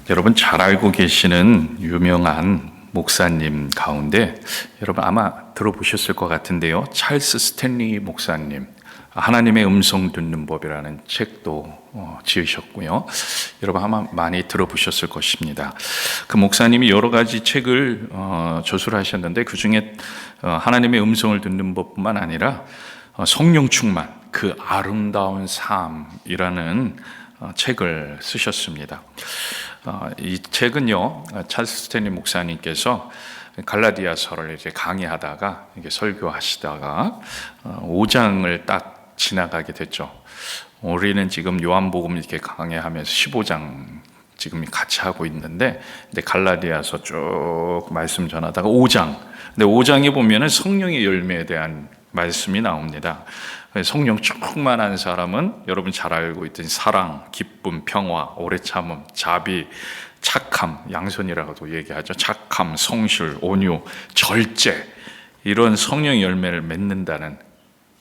여러분 잘 알고 계시는 유명한 목사님 가운데 여러분 아마 들어보셨을 것 같은데요. 찰스 스탠리 목사님, 하나님의 음성 듣는 법이라는 책도 지으셨고요. 여러분 아마 많이 들어보셨을 것입니다. 그 목사님이 여러 가지 책을 저술을 하셨는데 그 중에 하나님의 음성을 듣는 법뿐만 아니라 성령 충만, 그 아름다운 삶이라는 책을 쓰셨습니다. 이 책은요, 찰스 스탠리 목사님께서 갈라디아서를 이제 강의하다가 이게 설교하시다가 5장을 딱 지나가게 됐죠. 우리는 지금 요한복음 이렇게 강의하면서 15장 지금 같이 하고 있는데, 근데 갈라디아서 쭉 말씀 전하다가 5장. 근데 5장에 보면은 성령의 열매에 대한 말씀이 나옵니다. 성령 충만한 사람은 여러분 잘 알고 있던 사랑, 기쁨, 평화, 오래 참음, 자비, 착함, 양선이라고도 얘기하죠. 착함, 성실, 온유, 절제, 이런 성령 열매를 맺는다는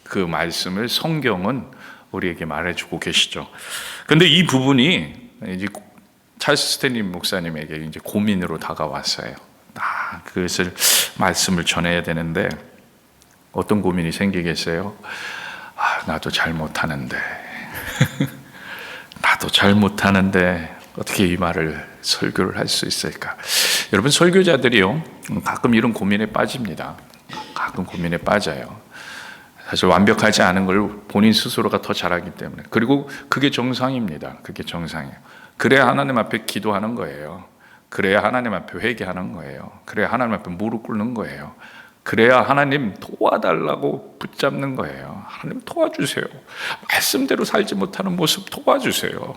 그 말씀을 성경은 우리에게 말해주고 계시죠. 그런데 이 부분이 이제 찰스 스탠리 목사님에게 이제 고민으로 다가왔어요. 그것을 말씀을 전해야 되는데 어떤 고민이 생기겠어요? 나도 잘 못하는데 나도 잘 못하는데 어떻게 이 말을 설교를 할 수 있을까? 여러분, 설교자들이요 가끔 이런 고민에 빠집니다. 가끔 고민에 빠져요. 사실 완벽하지 않은 걸 본인 스스로가 더 잘하기 때문에. 그리고 그게 정상입니다. 그게 정상이에요. 그래야 하나님 앞에 기도하는 거예요. 그래야 하나님 앞에 회개하는 거예요. 그래야 하나님 앞에 무릎 꿇는 거예요. 그래야 하나님 도와달라고 붙잡는 거예요. 하나님 도와주세요. 말씀대로 살지 못하는 모습 도와주세요.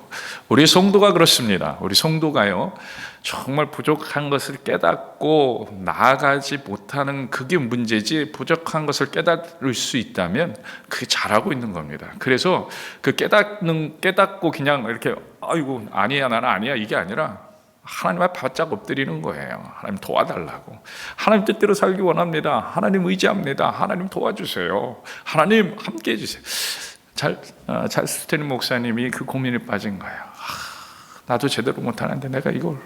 우리 성도가 그렇습니다. 우리 성도가요, 정말 부족한 것을 깨닫고 나아가지 못하는 그게 문제지, 부족한 것을 깨달을 수 있다면 그게 잘하고 있는 겁니다. 그래서 그 깨닫고 그냥 이렇게 아이고 아니야 나는 아니야 이게 아니라 하나님 앞에 바짝 엎드리는 거예요. 하나님 도와달라고. 하나님 뜻대로 살기 원합니다. 하나님 의지합니다. 하나님 도와주세요. 하나님 함께 해주세요. 찰스 스탠리 목사님이 그 고민에 빠진 거예요. 나도 제대로 못하는데 내가 이걸,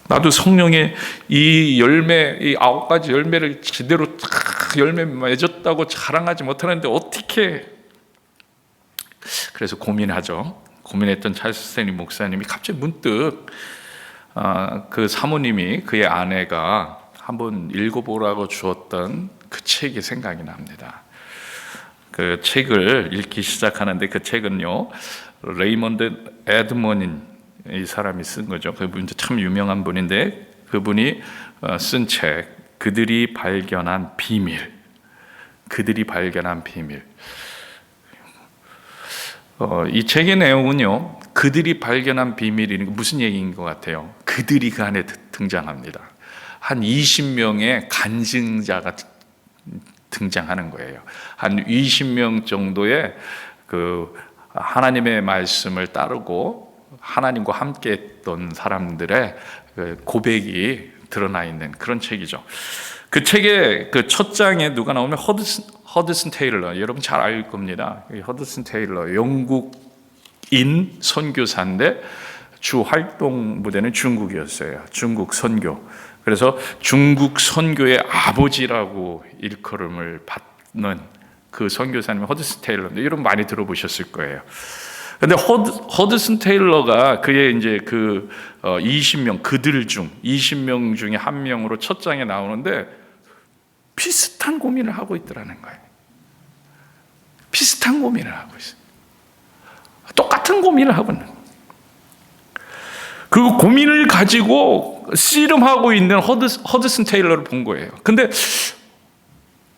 나도 성령의 이 열매, 이 9가지 열매를 제대로 열매 맺었다고 자랑하지 못하는데 어떻게. 그래서 고민하죠. 고민했던 찰스 스탠리 목사님이 갑자기 문득 그 사모님이, 그의 아내가 한번 읽어보라고 주었던 그 책이 생각이 납니다. 그 책을 읽기 시작하는데 그 책은요, 레이먼드 에드먼인 이 사람이 쓴 거죠. 그분 참 유명한 분인데 그분이 쓴 책, 그들이 발견한 비밀. 그들이 발견한 비밀. 이 책의 내용은요, 그들이 발견한 비밀이 무슨 얘기인 것 같아요? 그들이 그 안에 등장합니다. 한 20명의 간증자가 등장하는 거예요. 한 20명 정도의 그 하나님의 말씀을 따르고 하나님과 함께 했던 사람들의 고백이 드러나 있는 그런 책이죠. 그 책의 그 첫 장에 누가 나오면 허드슨 테일러, 여러분 잘 알 겁니다. 허드슨 테일러, 영국인 선교사인데 주 활동 무대는 중국이었어요. 중국 선교. 그래서 중국 선교의 아버지라고 일컬음을 받는 그 선교사님 허드슨 테일러인데 여러분 많이 들어보셨을 거예요. 근데 허드슨 테일러가 그의 이제 그 20명, 그들 중 20명 중에 한 명으로 첫 장에 나오는데 비슷한 고민을 하고 있더라는 거예요. 비슷한 고민을 하고 있어요. 똑같은 고민을 하고 있는 거예요. 그 고민을 가지고 씨름하고 있는 허드슨 테일러를 본 거예요. 근데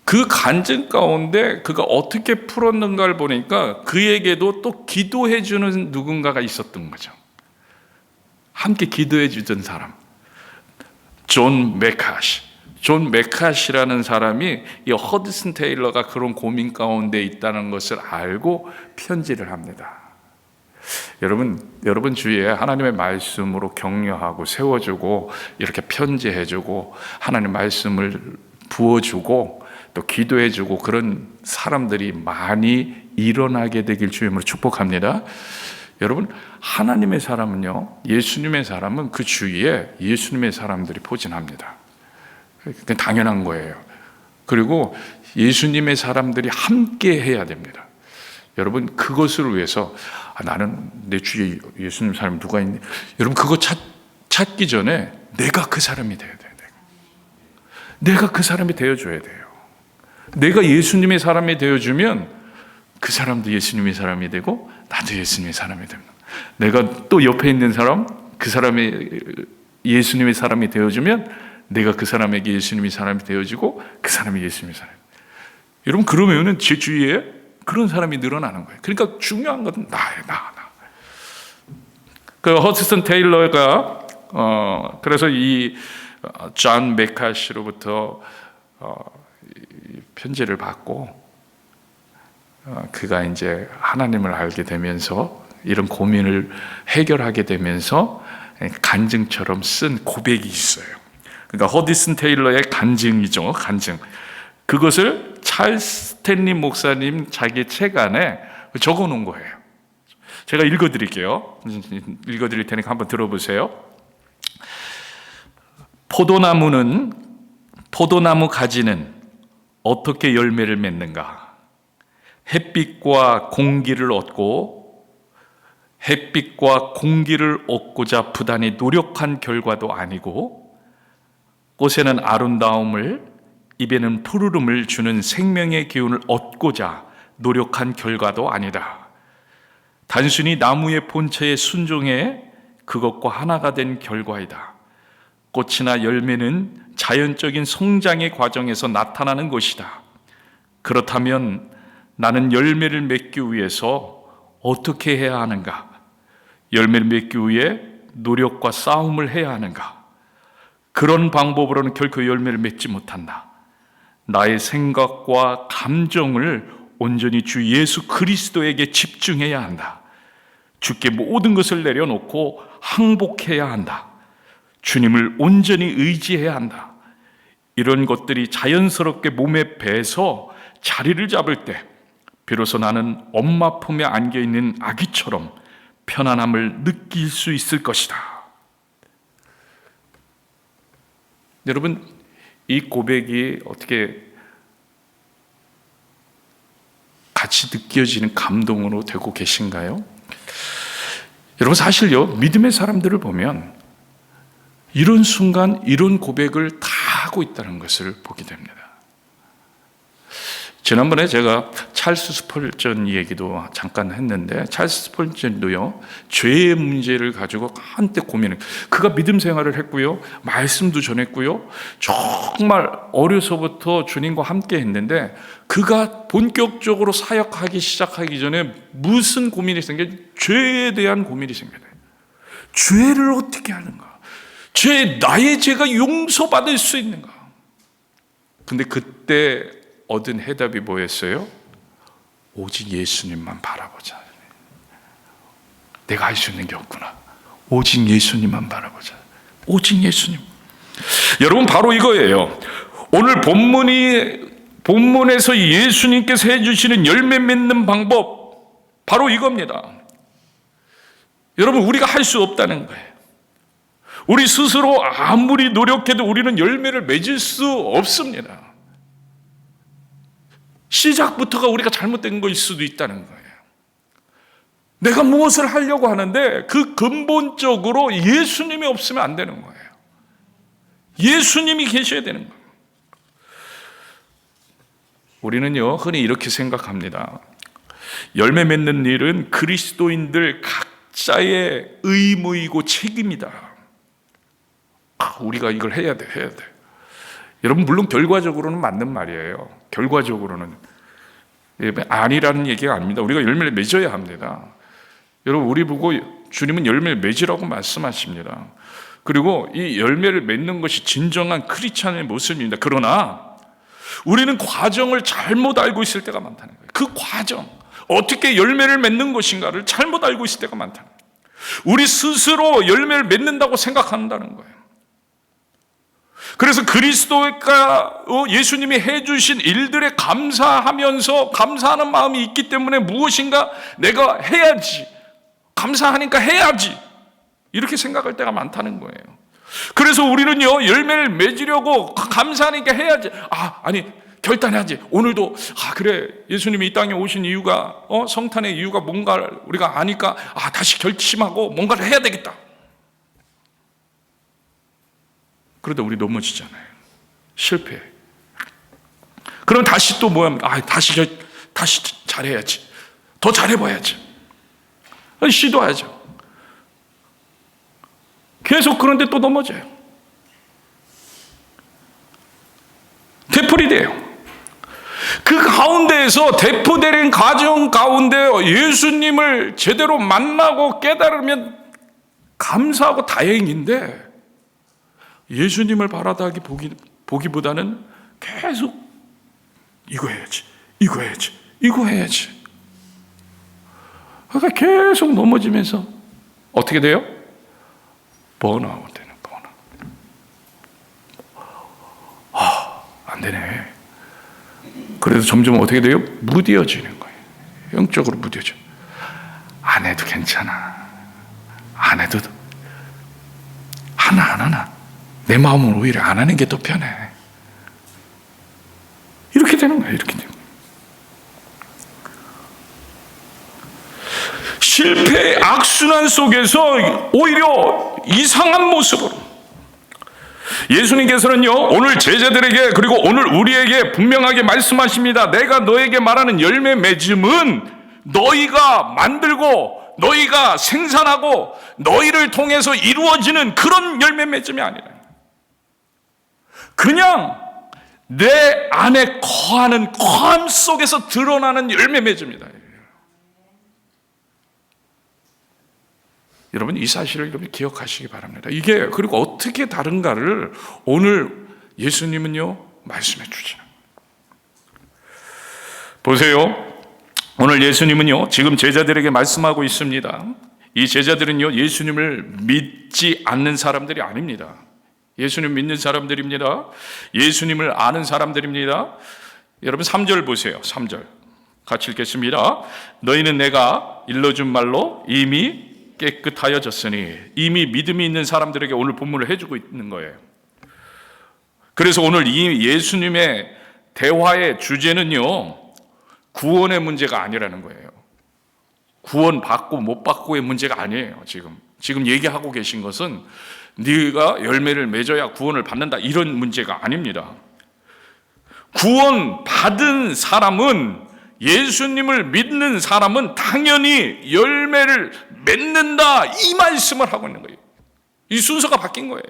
그 간증 가운데 그가 어떻게 풀었는가를 보니까 그에게도 또 기도해 주는 누군가가 있었던 거죠. 함께 기도해 주던 사람, 존 메카시라는 사람이 이 허드슨 테일러가 그런 고민 가운데 있다는 것을 알고 편지를 합니다. 여러분 주위에 하나님의 말씀으로 격려하고 세워주고 이렇게 편지해주고 하나님의 말씀을 부어주고 또 기도해주고 그런 사람들이 많이 일어나게 되길 주님으로 축복합니다. 여러분, 하나님의 사람은요, 예수님의 사람은 그 주위에 예수님의 사람들이 포진합니다. 그게 당연한 거예요. 그리고 예수님의 사람들이 함께 해야 됩니다. 여러분, 그것을 위해서 나는 내 주위에 예수님 사람이 누가 있니? 여러분, 그거 찾기 전에 내가 그 사람이 돼야 돼요. 내가 그 사람이 되어줘야 돼요. 내가 예수님의 사람이 되어주면 그 사람도 예수님의 사람이 되고 나도 예수님의 사람이 됩니다. 내가 또 옆에 있는 사람, 그 사람이 예수님의 사람이 되어주면 내가 그 사람에게 예수님의 사람이 되어지고 그 사람이 예수님의 사람이 돼요. 여러분, 그러면은 제 주위에 그런 사람이 늘어나는 거예요. 그러니까 중요한 건 나예요. 나. 그 허드슨 테일러가 그래서 이 존 메카시로부터 편지를 받고 그가 이제 하나님을 알게 되면서 이런 고민을 해결하게 되면서 간증처럼 쓴 고백이 있어요. 그러니까 허디슨 테일러의 간증이죠. 간증. 그것을 찰스 스탠리 목사님 자기 책 안에 적어 놓은 거예요. 제가 읽어드릴게요. 읽어드릴 테니까 한번 들어보세요. 포도나무 가지는 어떻게 열매를 맺는가? 햇빛과 공기를 얻고자 부단히 노력한 결과도 아니고, 꽃에는 아름다움을, 입에는 푸르름을 주는 생명의 기운을 얻고자 노력한 결과도 아니다. 단순히 나무의 본체에 순종해 그것과 하나가 된 결과이다. 꽃이나 열매는 자연적인 성장의 과정에서 나타나는 것이다. 그렇다면 나는 열매를 맺기 위해서 어떻게 해야 하는가? 열매를 맺기 위해 노력과 싸움을 해야 하는가? 그런 방법으로는 결코 열매를 맺지 못한다. 나의 생각과 감정을 온전히 주 예수 그리스도에게 집중해야 한다. 주께 모든 것을 내려놓고 항복해야 한다. 주님을 온전히 의지해야 한다. 이런 것들이 자연스럽게 몸에 배서 자리를 잡을 때 비로소 나는 엄마 품에 안겨있는 아기처럼 편안함을 느낄 수 있을 것이다. 여러분, 이 고백이 어떻게 같이 느껴지는 감동으로 되고 계신가요? 여러분, 사실요, 믿음의 사람들을 보면 이런 순간 이런 고백을 다 하고 있다는 것을 보게 됩니다. 지난번에 제가 찰스 스펄전 얘기도 잠깐 했는데, 찰스 스펄전도요, 죄의 문제를 가지고 한때 고민을, 그가 믿음 생활을 했고요, 말씀도 전했고요, 정말 어려서부터 주님과 함께 했는데, 그가 본격적으로 사역하기 시작하기 전에 무슨 고민이 생겨요? 죄에 대한 고민이 생겨요. 죄를 어떻게 하는가? 나의 죄가 용서받을 수 있는가? 근데 그때 얻은 해답이 뭐였어요? 오직 예수님만 바라보자. 내가 할 수 있는 게 없구나. 오직 예수님만 바라보자. 오직 예수님. 여러분, 바로 이거예요. 오늘 본문에서 예수님께서 해주시는 열매 맺는 방법, 바로 이겁니다. 여러분, 우리가 할 수 없다는 거예요. 우리 스스로 아무리 노력해도 우리는 열매를 맺을 수 없습니다. 시작부터가 우리가 잘못된 것일 수도 있다는 거예요. 내가 무엇을 하려고 하는데 그 근본적으로 예수님이 없으면 안 되는 거예요. 예수님이 계셔야 되는 거예요. 우리는요, 흔히 이렇게 생각합니다. 열매 맺는 일은 그리스도인들 각자의 의무이고 책임이다. 우리가 이걸 해야 돼. 여러분, 물론 결과적으로는 맞는 말이에요. 결과적으로는 아니라는 얘기가 아닙니다. 우리가 열매를 맺어야 합니다. 여러분, 우리 보고 주님은 열매를 맺으라고 말씀하십니다. 그리고 이 열매를 맺는 것이 진정한 크리스찬의 모습입니다. 그러나 우리는 과정을 잘못 알고 있을 때가 많다는 거예요. 그 과정, 어떻게 열매를 맺는 것인가를 잘못 알고 있을 때가 많다는 거예요. 우리 스스로 열매를 맺는다고 생각한다는 거예요. 그래서 그리스도가 예수님이 해주신 일들에 감사하면서 감사하는 마음이 있기 때문에 무엇인가 내가 해야지, 감사하니까 해야지. 이렇게 생각할 때가 많다는 거예요. 그래서 우리는요, 열매를 맺으려고 감사하니까 해야지. 아니, 결단해야지. 오늘도, 그래. 예수님이 이 땅에 오신 이유가, 성탄의 이유가 뭔가 우리가 아니까, 다시 결심하고 뭔가를 해야 되겠다. 그러다 우리 넘어지잖아요. 실패. 그럼 다시 또 뭐 합니까? 다시 잘해야지. 더 잘해봐야지. 시도하죠. 계속 그런데 또 넘어져요. 되풀이 돼요. 그 가운데에서 되풀이된 과정 가운데 예수님을 제대로 만나고 깨달으면 감사하고 다행인데, 예수님을 바라다기 보기보다는 계속 이거 해야지. 그러니까 계속 넘어지면서 어떻게 돼요? 번아웃 되는 번아웃. 안 되네. 그래서 점점 어떻게 돼요? 무뎌지는 거예요. 영적으로 무뎌져. 안 해도 괜찮아. 안 해도 하나. 내 마음은 오히려 안 하는 게 더 편해. 이렇게 되는 거예요. 이렇게 되는 거예요. 실패의 악순환 속에서 오히려 이상한 모습으로 예수님께서는요, 오늘 제자들에게 그리고 오늘 우리에게 분명하게 말씀하십니다. 내가 너에게 말하는 열매 맺음은 너희가 만들고 너희가 생산하고 너희를 통해서 이루어지는 그런 열매 맺음이 아니라, 그냥 내 안에 거하는 거함 속에서 드러나는 열매 맺음이다. 여러분, 이 사실을 여러분 기억하시기 바랍니다. 이게 그리고 어떻게 다른가를 오늘 예수님은요 말씀해 주시는. 보세요. 오늘 예수님은요 지금 제자들에게 말씀하고 있습니다. 이 제자들은요 예수님을 믿지 않는 사람들이 아닙니다. 예수님 믿는 사람들입니다. 예수님을 아는 사람들입니다. 여러분 3절 보세요. 3절 같이 읽겠습니다. 너희는 내가 일러준 말로 이미 깨끗하여졌으니. 이미 믿음이 있는 사람들에게 오늘 본문을 해주고 있는 거예요. 그래서 오늘 이 예수님의 대화의 주제는요 구원의 문제가 아니라는 거예요. 구원 받고 못 받고의 문제가 아니에요. 지금 얘기하고 계신 것은 네가 열매를 맺어야 구원을 받는다, 이런 문제가 아닙니다. 구원 받은 사람은, 예수님을 믿는 사람은 당연히 열매를 맺는다, 이 말씀을 하고 있는 거예요. 이 순서가 바뀐 거예요.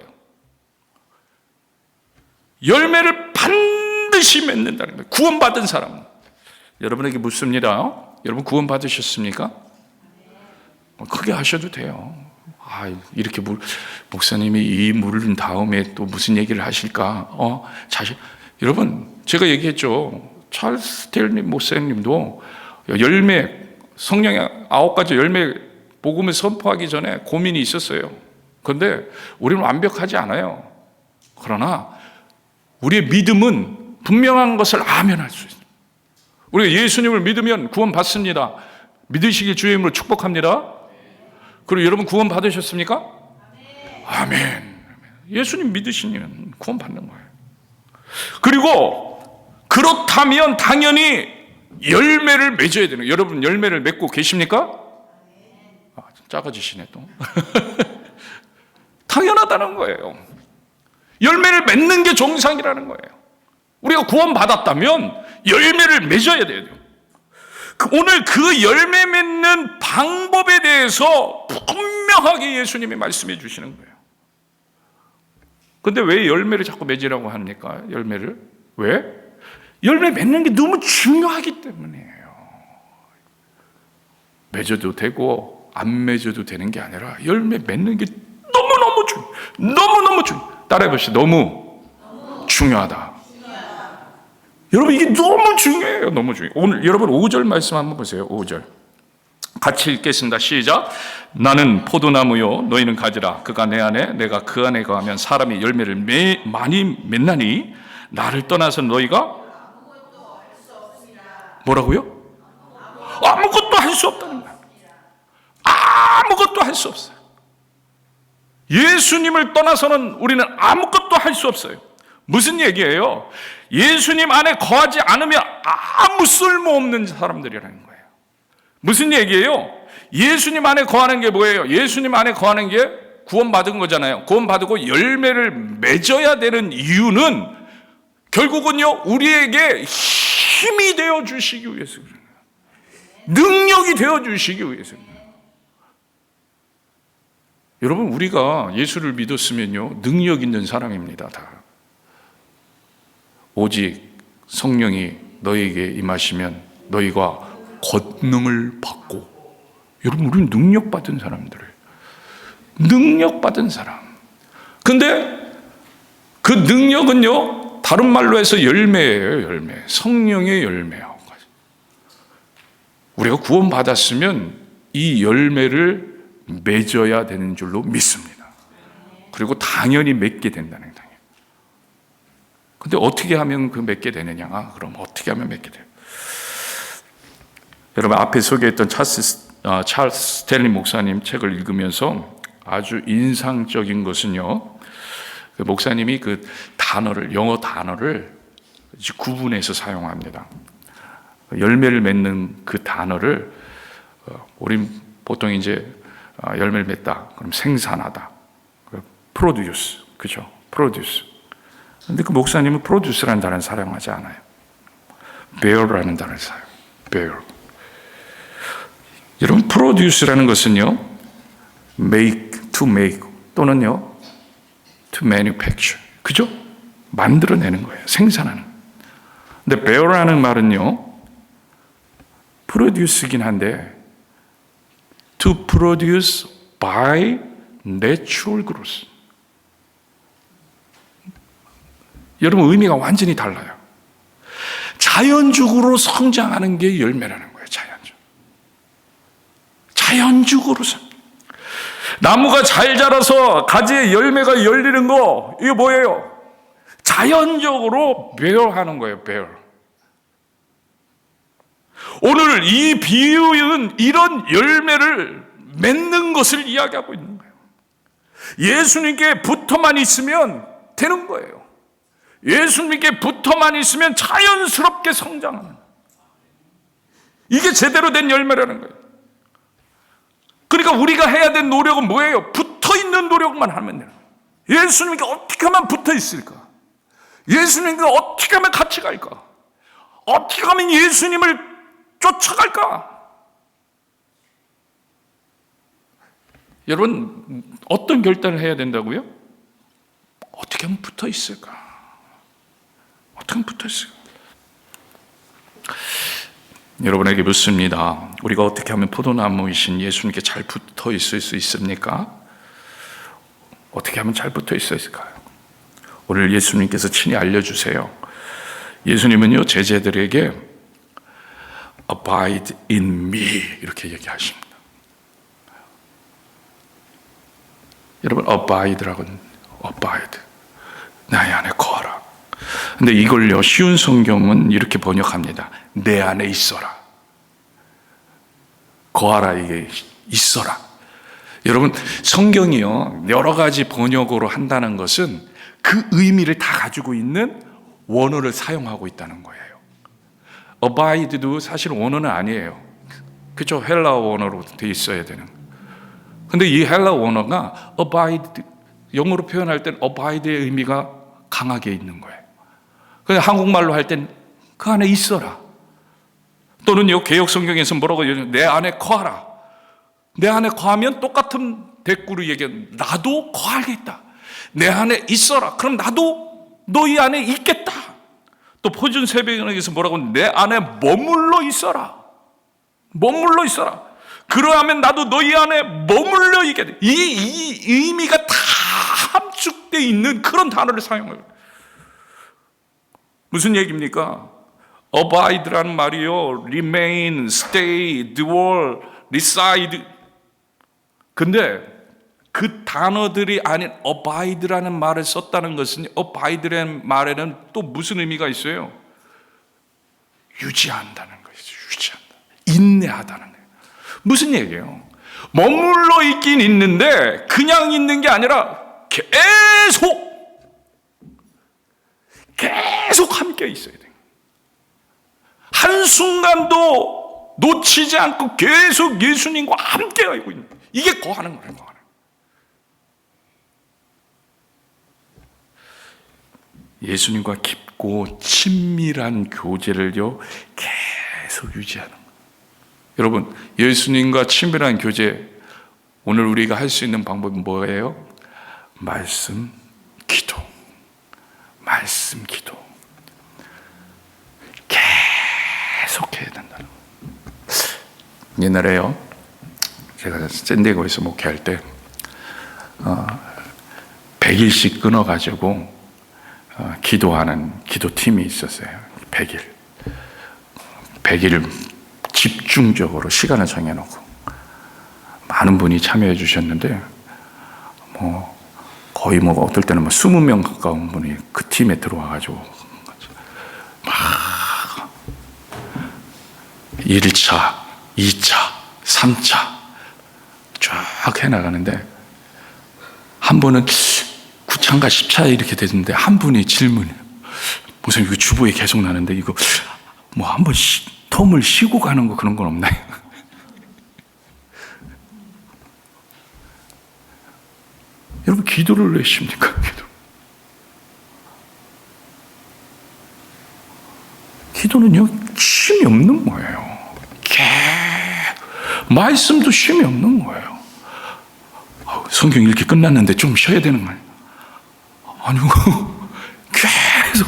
열매를 반드시 맺는다는 거예요. 구원받은 사람은. 여러분에게 묻습니다. 여러분 구원 받으셨습니까? 크게 하셔도 돼요. 이렇게 목사님이 이 물은 다음에 또 무슨 얘기를 하실까? 여러분, 제가 얘기했죠. 찰스 스텔님 목사님도 열매, 성령의 9가지 열매 복음을 선포하기 전에 고민이 있었어요. 그런데 우리는 완벽하지 않아요. 그러나 우리의 믿음은 분명한 것을 아멘할 수 있어요. 우리가 예수님을 믿으면 구원 받습니다. 믿으시길 주의 이름으로 축복합니다. 그리고 여러분 구원 받으셨습니까? 아멘. 예수님 믿으시면 구원 받는 거예요. 그리고 그렇다면 당연히 열매를 맺어야 되는 거예요. 여러분 열매를 맺고 계십니까? 작아지시네 또. 당연하다는 거예요. 열매를 맺는 게 정상이라는 거예요. 우리가 구원 받았다면 열매를 맺어야 돼요. 오늘 그 열매 맺는 방법에 대해서 분명하게 예수님이 말씀해 주시는 거예요. 그런데 왜 열매를 자꾸 맺으라고 합니까? 열매를. 왜? 열매 맺는 게 너무 중요하기 때문이에요. 맺어도 되고 안 맺어도 되는 게 아니라 열매 맺는 게 너무너무 중요해요. 너무너무 중요해요. 따라해보시죠. 너무 중요하다. 여러분 이게 너무 중요해요. 너무 중요해요. 오늘 여러분 5절 말씀 한번 보세요. 5절 같이 읽겠습니다. 시작. 나는 포도나무요 너희는 가지라. 그가 내 안에 내가 그 안에 거하면 사람이 열매를 많이 맺나니 나를 떠나서 너희가 뭐라고요? 아무것도 할 수 없다는 거예요. 아무것도 할 수 없어요. 예수님을 떠나서는 우리는 아무것도 할 수 없어요. 무슨 얘기예요? 예수님 안에 거하지 않으면 아무 쓸모없는 사람들이라는 거예요. 무슨 얘기예요? 예수님 안에 거하는 게 뭐예요? 예수님 안에 거하는 게 구원받은 거잖아요. 구원받고 열매를 맺어야 되는 이유는 결국은요, 우리에게 힘이 되어 주시기 위해서 그래요. 능력이 되어 주시기 위해서 그래요. 여러분, 우리가 예수를 믿었으면요, 능력 있는 사람입니다. 다. 오직 성령이 너에게 임하시면 너희가 권능을 받고, 여러분, 우리는 능력받은 사람들을, 능력받은 사람. 근데 그 능력은요, 다른 말로 해서 열매예요. 열매. 성령의 열매예요. 우리가 구원받았으면 이 열매를 맺어야 되는 줄로 믿습니다. 그리고 당연히 맺게 된다는 거예요. 근데 어떻게 하면 그 맺게 되느냐? 그럼 어떻게 하면 맺게 돼요? 여러분, 앞에 소개했던 찰스 스탠리 목사님 책을 읽으면서 아주 인상적인 것은요, 그 목사님이 그 단어를, 영어 단어를 구분해서 사용합니다. 열매를 맺는 그 단어를, 우린 보통 이제 열매를 맺다, 그럼 생산하다, produce, 그죠? produce. 근데 그 목사님은 produce라는 단어를 사용하지 않아요. bear라는 단어를 사용해요. bear. 여러분, produce라는 것은요, to make 또는요, to manufacture. 그죠? 만들어내는 거예요. 생산하는. 근데 bear라는 말은요, produce이긴 한데, to produce by natural growth. 여러분, 의미가 완전히 달라요. 자연적으로 성장하는 게 열매라는 거예요. 자연적으로. 나무가 잘 자라서 가지에 열매가 열리는 거, 이게 뭐예요? 자연적으로 배어하는 거예요. 배어. 오늘 이 비유는 이런 열매를 맺는 것을 이야기하고 있는 거예요. 예수님께 붙어만 있으면 되는 거예요. 예수님께 붙어만 있으면 자연스럽게 성장하는, 이게 제대로 된 열매라는 거예요. 그러니까 우리가 해야 될 노력은 뭐예요? 붙어있는 노력만 하면 돼요. 예수님께 어떻게 하면 붙어 있을까? 예수님께 어떻게 하면 같이 갈까? 어떻게 하면 예수님을 쫓아갈까? 여러분, 어떤 결단을 해야 된다고요? 어떻게 하면 붙어 있을까? 어떻게 하면 붙어 있을까? 여러분에게 묻습니다. 우리가 어떻게 하면 포도나무이신 예수님께 잘 붙어 있을 수 있습니까? 어떻게 하면 잘 붙어 있을까요? 오늘 예수님께서 친히 알려주세요. 예수님은요, 제자들에게 abide in me 이렇게 얘기하십니다. 여러분, abide라고는 abide, 나의 안에 거하라. 근데 이걸요, 쉬운 성경은 이렇게 번역합니다. 내 안에 있어라. 거하라, 이게 있어라. 여러분, 성경이요, 여러 가지 번역으로 한다는 것은 그 의미를 다 가지고 있는 원어를 사용하고 있다는 거예요. abide도 사실 원어는 아니에요. 그죠? 헬라어 원어로 돼 있어야 되는. 근데 이 헬라어 원어가 abide, 영어로 표현할 땐 abide의 의미가 강하게 있는 거예요. 근데 한국말로 할 땐 그 안에 있어라. 또는요, 개역 성경에서 뭐라고 얘기해요? 내 안에 거하라. 내 안에 거하면 똑같은 대꾸로 얘기해요. 나도 거하겠다. 내 안에 있어라. 그럼 나도 너희 안에 있겠다. 또 포준 새벽에서 뭐라고 하면 내 안에 머물러 있어라. 머물러 있어라. 그러하면 나도 너희 안에 머물러 있게 돼. 이 의미가 다 함축되어 있는 그런 단어를 사용해요. 무슨 얘기입니까? abide라는 말이요, remain, stay, dwell, reside. 근데 그 단어들이 아닌 abide라는 말을 썼다는 것은, abide라는 말에는 또 무슨 의미가 있어요? 유지한다는 것이죠. 유지한다. 인내하다는 거예요. 무슨 얘기예요? 머물러 있긴 있는데 그냥 있는 게 아니라 계속 함께 있어야 돼요. 한순간도 놓치지 않고 계속 예수님과 함께 하고 있는, 이게 거하는 거예요. 거하는. 예수님과 깊고 친밀한 교제를요 계속 유지하는 거예요. 여러분, 예수님과 친밀한 교제, 오늘 우리가 할 수 있는 방법은 뭐예요? 말씀, 기도. 말씀, 기도. 계속 해야 된다는 거예요. 옛날에요, 제가 샌디에고에서 목회할 때 100일씩 끊어가지고 기도하는 기도팀이 있었어요. 100일 집중적으로 시간을 정해놓고 많은 분이 참여해 주셨는데 거의 어떨 때는 20명 가까운 분이 그 팀에 들어와가지고 막 1차, 2차, 3차 쫙 해나가는데 한 번은 9차인가 10차 이렇게 됐는데 한 분이 질문이에요. 무슨 이거 주보에 계속 나는데 이거 한 번 텀을 쉬고 가는 거 그런 건 없나요? 여러분, 기도를 왜 쉽니까? 기도는요 쉼이 없는 거예요. 말씀도 쉼이 없는 거예요. 성경 읽기 끝났는데 좀 쉬어야 되는 거 아니고 계속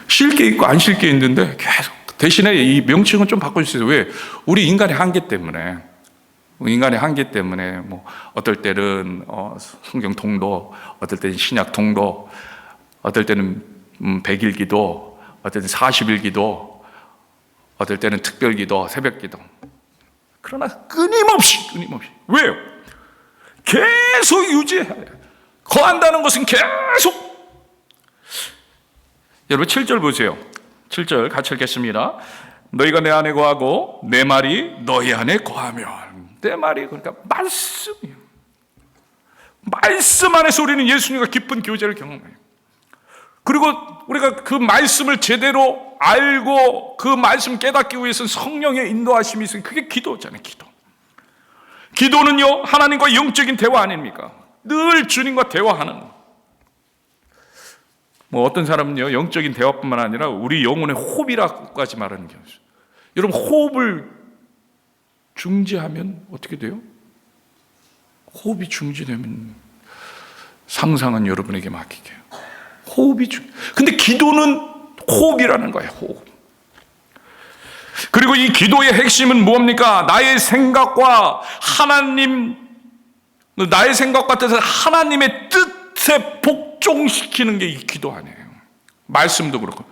쉴 게 있고 안 쉴 게 있는데 계속. 대신에 이 명칭은 좀 바꿔주세요. 왜? 우리 인간의 한계 때문에 어떨 때는 성경 통도, 어떨 때는 신약 통도, 어떨 때는 100일 기도, 어떨 때는 40일 기도, 어떨 때는 특별 기도, 새벽 기도. 그러나 끊임없이 왜요? 계속 유지해야 돼요. 거한다는 것은 계속. 여러분 7절 보세요. 7절 같이 읽겠습니다. 너희가 내 안에 거하고 내 말이 너희 안에 거하면. 내 말이 그러니까 말씀이에요. 말씀 안에서 우리는 예수님과 깊은 교제를 경험해요. 그리고 우리가 그 말씀을 제대로 알고 그 말씀 깨닫기 위해서는 성령의 인도하심이 있으니 그게 기도잖아요. 기도는요 하나님과 영적인 대화 아닙니까? 늘 주님과 대화하는 거. 어떤 사람은요 영적인 대화뿐만 아니라 우리 영혼의 호흡이라고까지 말하는 경우 있어요. 여러분, 호흡을 중지하면 어떻게 돼요? 호흡이 중지되면 상상은 여러분에게 맡길게요. 근데 기도는 호흡이라는 거예요. 호흡. 그리고 이 기도의 핵심은 무엇입니까? 나의 생각과 뜻을 하나님의 뜻에 복종시키는 게 이 기도 아니에요. 말씀도 그렇고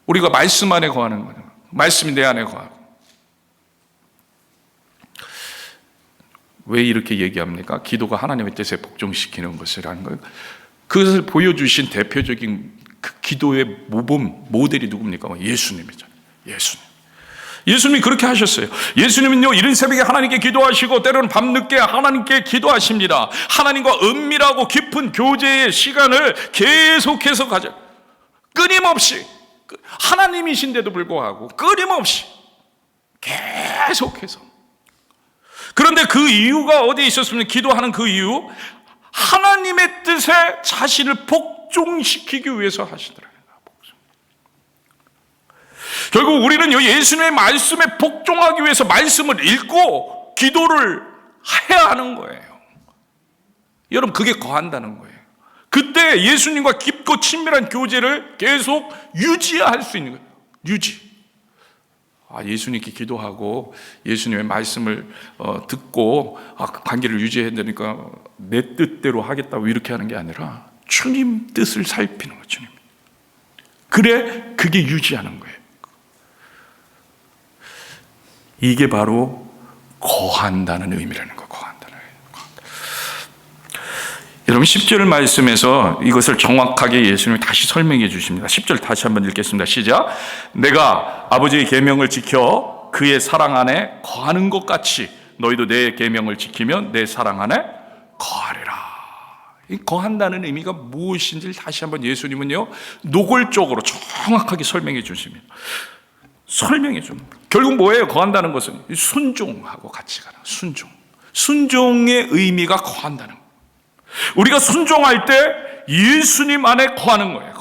우리가 말씀 안에 거하는 거예요. 말씀이 내 안에 거하고. 왜 이렇게 얘기합니까? 기도가 하나님의 뜻에 복종시키는 것이라는 거예요. 그것을 보여주신 대표적인 그 기도의 모델이 누굽니까? 예수님이잖아요. 예수님이 그렇게 하셨어요. 예수님은요 이른 새벽에 하나님께 기도하시고 때로는 밤늦게 하나님께 기도하십니다. 하나님과 은밀하고 깊은 교제의 시간을 계속해서 가져. 끊임없이. 하나님이신데도 불구하고 끊임없이 계속해서. 그런데 그 이유가 어디에 있었습니까? 기도하는 그 이유, 하나님의 뜻에 자신을 복종시키기 위해서 하시더라고요. 결국 우리는요 예수님의 말씀에 복종하기 위해서 말씀을 읽고 기도를 해야 하는 거예요. 여러분, 그게 거한다는 거예요. 그때 예수님과 깊고 친밀한 교제를 계속 유지할 수 있는 거예요. 예수님께 기도하고 예수님의 말씀을 듣고 관계를 유지해야 되니까 내 뜻대로 하겠다고 이렇게 하는 게 아니라 주님 뜻을 살피는 거예요. 주님. 그래, 그게 유지하는 거예요. 이게 바로 거한다는 의미라는 거예요. 여러분 10절 말씀에서 이것을 정확하게 예수님이 다시 설명해 주십니다. 10절 다시 한번 읽겠습니다. 시작. 내가 아버지의 계명을 지켜 그의 사랑 안에 거하는 것 같이 너희도 내 계명을 지키면 내 사랑 안에 거하리라. 이 거한다는 의미가 무엇인지를 다시 한번 예수님은요 노골적으로 정확하게 설명해 주십니다. 설명해 줍니다. 결국 뭐예요? 거한다는 것은 순종하고 같이 가는 순종. 순종의 의미가 거한다는 거예요. 우리가 순종할 때 예수님 안에 거하는 거예요.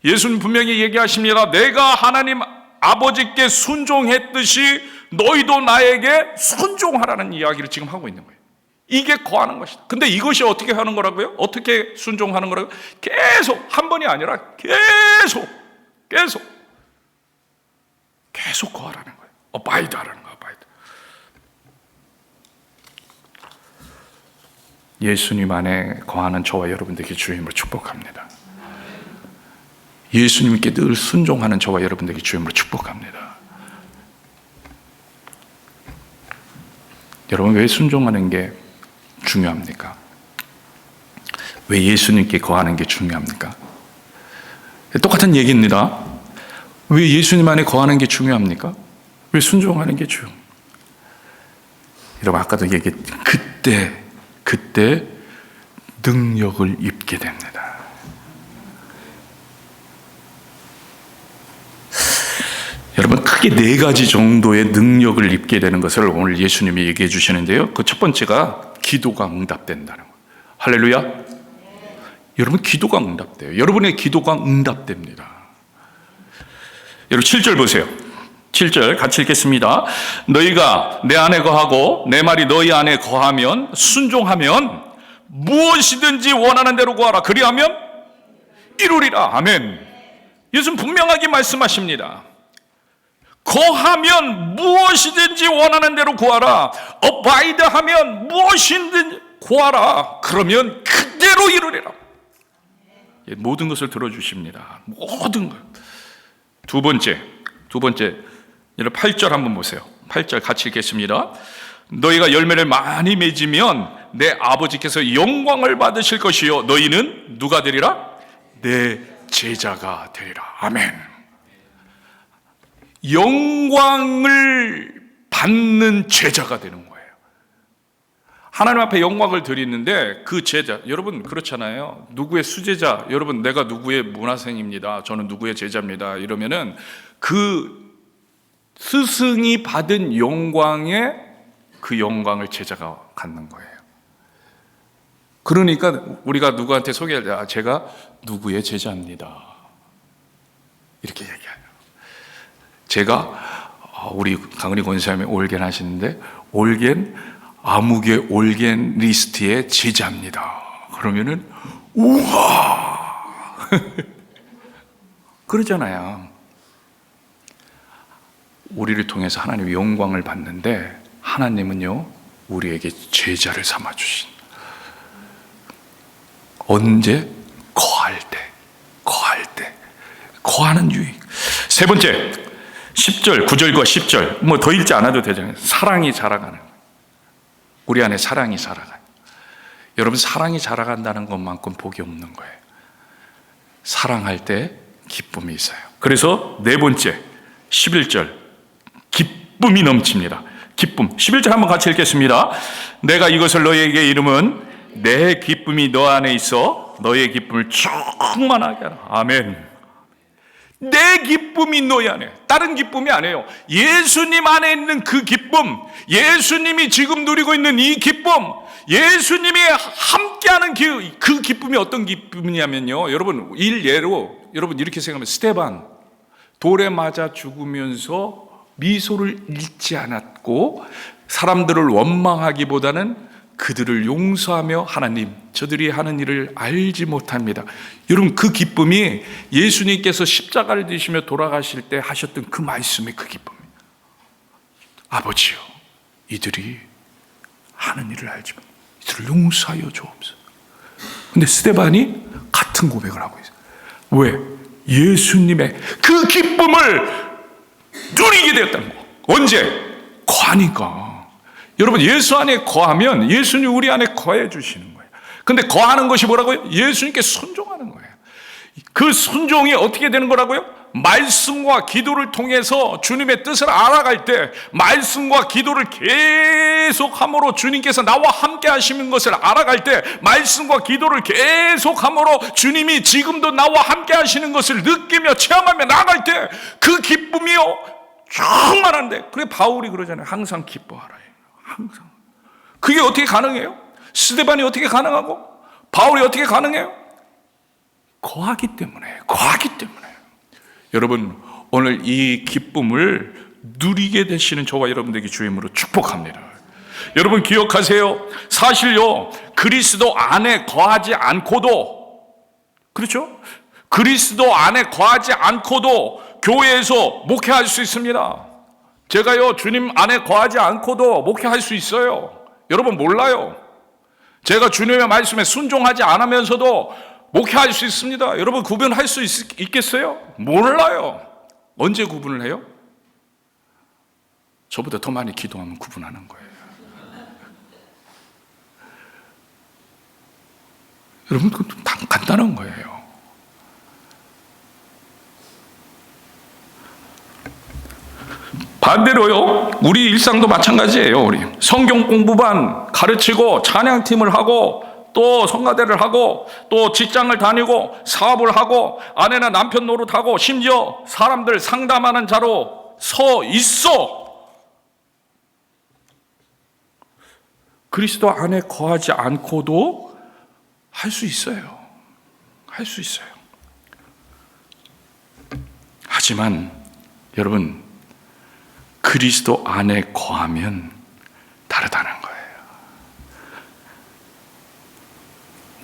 예수님 분명히 얘기하십니다. 내가 하나님 아버지께 순종했듯이 너희도 나에게 순종하라는 이야기를 지금 하고 있는 거예요. 이게 거하는 것이다. 근데 이것이 어떻게 하는 거라고요? 어떻게 순종하는 거라고요? 계속, 한 번이 아니라 계속 거하라는 거예요. abide 하라는 거예요. abide. 예수님 안에 거하는 저와 여러분 되게 주임으로 축복합니다. 예수님께 늘 순종하는 저와 여러분 되게 주임으로 축복합니다. 여러분, 왜 순종하는 게 중요합니까? 왜 예수님께 거하는 게 중요합니까? 똑같은 얘기입니다. 왜 예수님 안에 거하는 게 중요합니까? 왜 순종하는 게 중요합니까? 여러분, 아까도 얘기했죠. 그때 능력을 입게 됩니다. 여러분, 크게 4가지 정도의 능력을 입게 되는 것을 오늘 예수님이 얘기해 주시는데요. 그 첫 번째가 기도가 응답된다는 거예요. 할렐루야. 여러분, 기도가 응답돼요. 여러분의 기도가 응답됩니다. 여러분 7절 보세요. 7절 같이 읽겠습니다. 너희가 내 안에 거하고 내 말이 너희 안에 거하면 순종하면 무엇이든지 원하는 대로 구하라. 그리하면 이루리라. 아멘. 예수는 분명하게 말씀하십니다. 거하면 무엇이든지 원하는 대로 구하라. abide 하면 무엇이든지 구하라. 그러면 그대로 이루리라. 모든 것을 들어주십니다. 모든 것. 두 번째 여러분 8절 한번 보세요. 8절 같이 읽겠습니다. 너희가 열매를 많이 맺으면 내 아버지께서 영광을 받으실 것이요 너희는 누가 되리라? 내 제자가 되리라. 아멘. 영광을 받는 제자가 되는 거예요. 하나님 앞에 영광을 드리는데 그 제자, 여러분 그렇잖아요. 누구의 수제자, 여러분 내가 누구의 문화생입니다. 저는 누구의 제자입니다. 이러면은 그 스승이 받은 영광에 그 영광을 제자가 갖는 거예요. 그러니까 우리가 누구한테 소개할 때 제가 누구의 제자입니다. 이렇게 얘기해요. 제가 우리 강은희 권사님이 올겐 하시는데 올겐 아무개 올겐 리스트의 제자입니다. 그러면은 우와 그러잖아요. 우리를 통해서 하나님의 영광을 받는데 하나님은요 우리에게 제자를 삼아주신. 언제? 거할 때 거하는 유익. 세 번째 10절 9절과 10절 뭐 더 읽지 않아도 되잖아요. 사랑이 자라가는 거예요. 우리 안에 사랑이 자라가요. 여러분 사랑이 자라간다는 것만큼 복이 없는 거예요. 사랑할 때 기쁨이 있어요. 그래서 네 번째 11절 기쁨이 넘칩니다. 기쁨. 11절 한번 같이 읽겠습니다. 내가 이것을 너희에게 이름은 내 기쁨이 너 안에 있어 너희의 기쁨을 충만하게 하라. 아멘. 내 기쁨이 너희 안에. 다른 기쁨이 아니에요. 예수님 안에 있는 그 기쁨, 예수님이 지금 누리고 있는 이 기쁨, 예수님이 함께하는 그 기쁨이 어떤 기쁨이냐면요, 여러분 일예로 여러분 이렇게 생각하면 스데반 돌에 맞아 죽으면서 미소를 잃지 않았고 사람들을 원망하기보다는 그들을 용서하며 하나님 저들이 하는 일을 알지 못합니다. 여러분 그 기쁨이 예수님께서 십자가를 지시며 돌아가실 때 하셨던 그 말씀의 그 기쁨이에요. 아버지요 이들이 하는 일을 알지 못합니다. 이들을 용서하여 주옵소서. 근데 스데반이 같은 고백을 하고 있어요. 왜? 예수님의 그 기쁨을 누리게 되었다는 거. 언제? 거하니까. 여러분 예수 안에 거하면 예수님 우리 안에 거해 주시는 거예요. 근데 거하는 것이 뭐라고요? 예수님께 순종하는 거예요. 그 순종이 어떻게 되는 거라고요? 말씀과 기도를 통해서 주님의 뜻을 알아갈 때, 말씀과 기도를 계속함으로 주님께서 나와 함께 하시는 것을 알아갈 때, 말씀과 기도를 계속함으로 주님이 지금도 나와 함께 하시는 것을 느끼며 체험하며 나아갈 때 그 기쁨이요 충만한데, 그래 바울이 그러잖아요. 항상 기뻐하라. 항상. 그게 어떻게 가능해요? 스데반이 어떻게 가능하고 바울이 어떻게 가능해요? 거하기 때문에. 여러분, 오늘 이 기쁨을 누리게 되시는 저와 여러분들에게 주임으로 축복합니다. 여러분 기억하세요. 사실요, 그리스도 안에 거하지 않고도, 그렇죠? 그리스도 안에 거하지 않고도 교회에서 목회할 수 있습니다. 제가요, 주님 안에 거하지 않고도 목회할 수 있어요. 여러분 몰라요. 제가 주님의 말씀에 순종하지 않으면서도 목회할 수 있습니다. 여러분 구분할 수 있겠어요? 몰라요. 언제 구분을 해요? 저보다 더 많이 기도하면 구분하는 거예요. 여러분 그것도 간단한 거예요. 반대로요, 우리 일상도 마찬가지예요. 우리 성경 공부반 가르치고 찬양팀을 하고 또 성가대를 하고 또 직장을 다니고 사업을 하고 아내나 남편 노릇하고 심지어 사람들 상담하는 자로 서 있어. 그리스도 안에 거하지 않고도 할 수 있어요. 할 수 있어요. 하지만 여러분, 그리스도 안에 거하면 다르다는 거예요.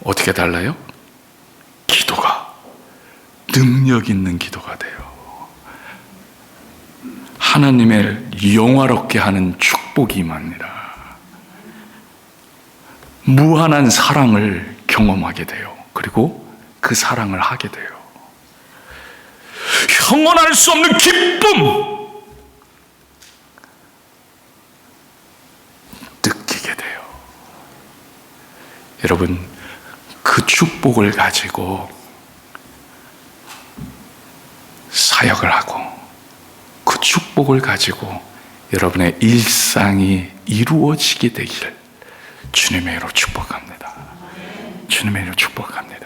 어떻게 달라요? 기도가 능력 있는 기도가 돼요. 하나님을 영화롭게 하는 축복이 임합니다. 무한한 사랑을 경험하게 돼요. 그리고 그 사랑을 하게 돼요. 형언할 수 없는 기쁨 느끼게 돼요. 여러분, 그 축복을 가지고 사역을 하고 그 축복을 가지고 여러분의 일상이 이루어지게 되기를 주님의 이름으로 축복합니다. 주님의 이름으로 축복합니다.